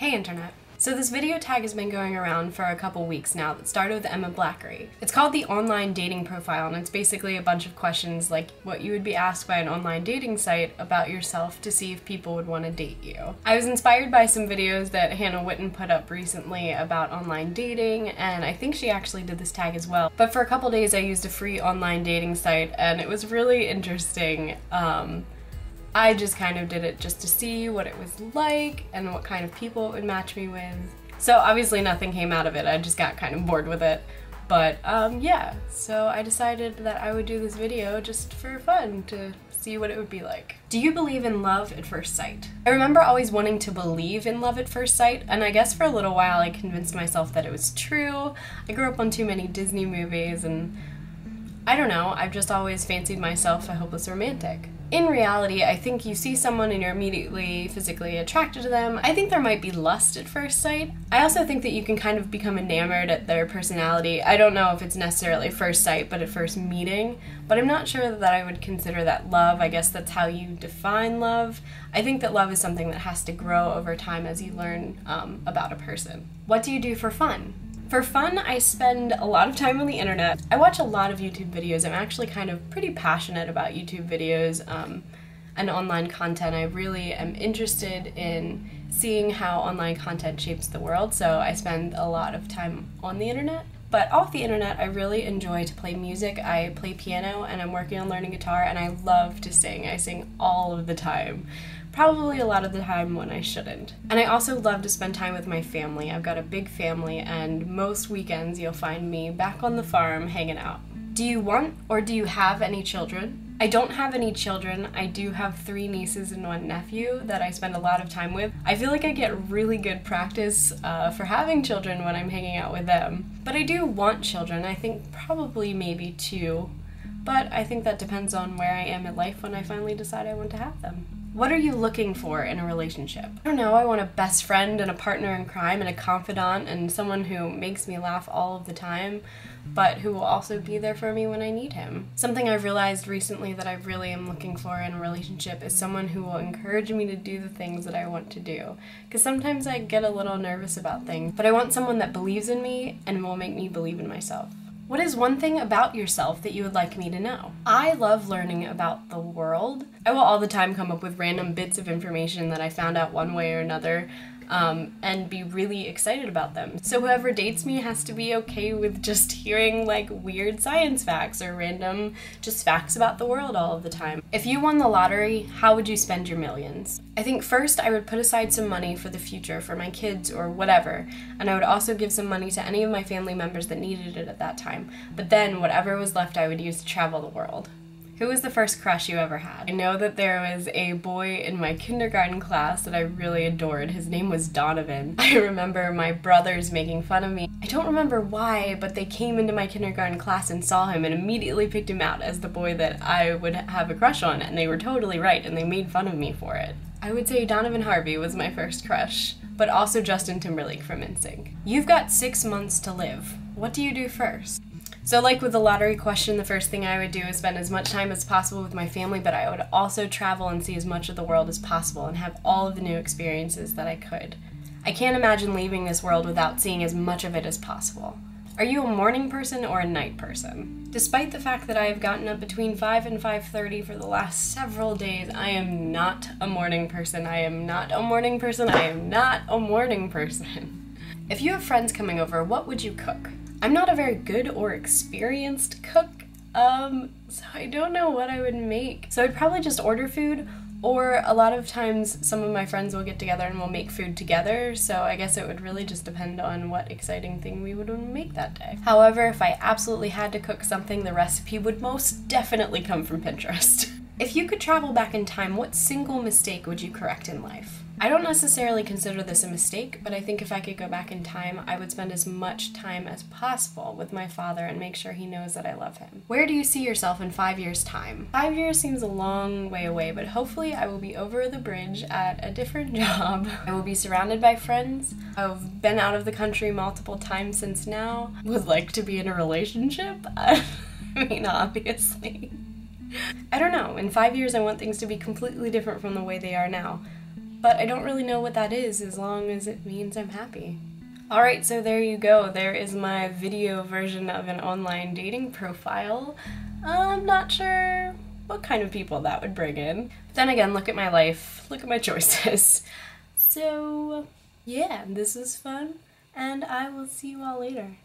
Hey Internet. So this video tag has been going around for a couple weeks now that started with Emma Blackery. It's called the Online Dating Profile, and it's basically a bunch of questions like what you would be asked by an online dating site about yourself to see if people would want to date you. I was inspired by some videos that Hannah Witten put up recently about online dating, and I think she actually did this tag as well. But for a couple days I used a free online dating site, and it was really interesting. I just kind of did it just to see what it was like and what kind of people it would match me with. So obviously nothing came out of it, I just got kind of bored with it. But yeah, so I decided that I would do this video just for fun to see what it would be like. Do you believe in love at first sight? I remember always wanting to believe in love at first sight, and I guess for a little while I convinced myself that it was true. I grew up on too many Disney movies, and I don't know, I've just always fancied myself a hopeless romantic. In reality, I think you see someone and you're immediately physically attracted to them. I think there might be lust at first sight. I also think that you can kind of become enamored at their personality. I don't know if it's necessarily first sight, but at first meeting. But I'm not sure that I would consider that love. I guess that's how you define love. I think that love is something that has to grow over time as you learn about a person. What do you do for fun? For fun, I spend a lot of time on the internet. I watch a lot of YouTube videos. I'm actually kind of pretty passionate about YouTube videos and online content. I really am interested in seeing how online content shapes the world, so I spend a lot of time on the internet. But off the internet, I really enjoy to play music. I play piano and I'm working on learning guitar, and I love to sing. I sing all of the time. Probably a lot of the time when I shouldn't. And I also love to spend time with my family. I've got a big family, and most weekends you'll find me back on the farm hanging out. Do you want or do you have any children? I don't have any children. I do have 3 nieces and 1 nephew that I spend a lot of time with. I feel like I get really good practice for having children when I'm hanging out with them. But I do want children. I think probably maybe 2. But I think that depends on where I am in life when I finally decide I want to have them. What are you looking for in a relationship? I don't know, I want a best friend and a partner in crime and a confidant and someone who makes me laugh all of the time, but who will also be there for me when I need him. Something I've realized recently that I really am looking for in a relationship is someone who will encourage me to do the things that I want to do. Because sometimes I get a little nervous about things, but I want someone that believes in me and will make me believe in myself. What is one thing about yourself that you would like me to know? I love learning about the world. I will all the time come up with random bits of information that I found out one way or another and be really excited about them. So whoever dates me has to be okay with just hearing like weird science facts or random just facts about the world all of the time. If you won the lottery, how would you spend your millions? I think first I would put aside some money for the future, for my kids or whatever, and I would also give some money to any of my family members that needed it at that time. But then whatever was left I would use to travel the world. Who was the first crush you ever had? I know that there was a boy in my kindergarten class that I really adored. His name was Donovan. I remember my brothers making fun of me. I don't remember why, but they came into my kindergarten class and saw him and immediately picked him out as the boy that I would have a crush on, and they were totally right, and they made fun of me for it. I would say Donovan Harvey was my first crush, but also Justin Timberlake from NSYNC. You've got 6 months to live. What do you do first? So like with the lottery question, the first thing I would do is spend as much time as possible with my family, but I would also travel and see as much of the world as possible and have all of the new experiences that I could. I can't imagine leaving this world without seeing as much of it as possible. Are you a morning person or a night person? Despite the fact that I have gotten up between 5 and 5:30 for the last several days, I am not a morning person. I am not a morning person. I am not a morning person. If you have friends coming over, what would you cook? I'm not a very good or experienced cook, so I don't know what I would make. So I'd probably just order food, or a lot of times some of my friends will get together and we'll make food together, so I guess it would really just depend on what exciting thing we would make that day. However, if I absolutely had to cook something, the recipe would most definitely come from Pinterest. If you could travel back in time, what single mistake would you correct in life? I don't necessarily consider this a mistake, but I think if I could go back in time, I would spend as much time as possible with my father and make sure he knows that I love him. Where do you see yourself in 5 years' time? 5 years seems a long way away, but hopefully I will be over the bridge at a different job. I will be surrounded by friends. I've been out of the country multiple times since now. Would like to be in a relationship? I mean, obviously. I don't know. In 5 years, I want things to be completely different from the way they are now. but I don't really know what that is as long as it means I'm happy. Alright, so there you go. There is my video version of an online dating profile. I'm not sure what kind of people that would bring in. But then again, look at my life, look at my choices. So yeah, this was fun, and I will see you all later.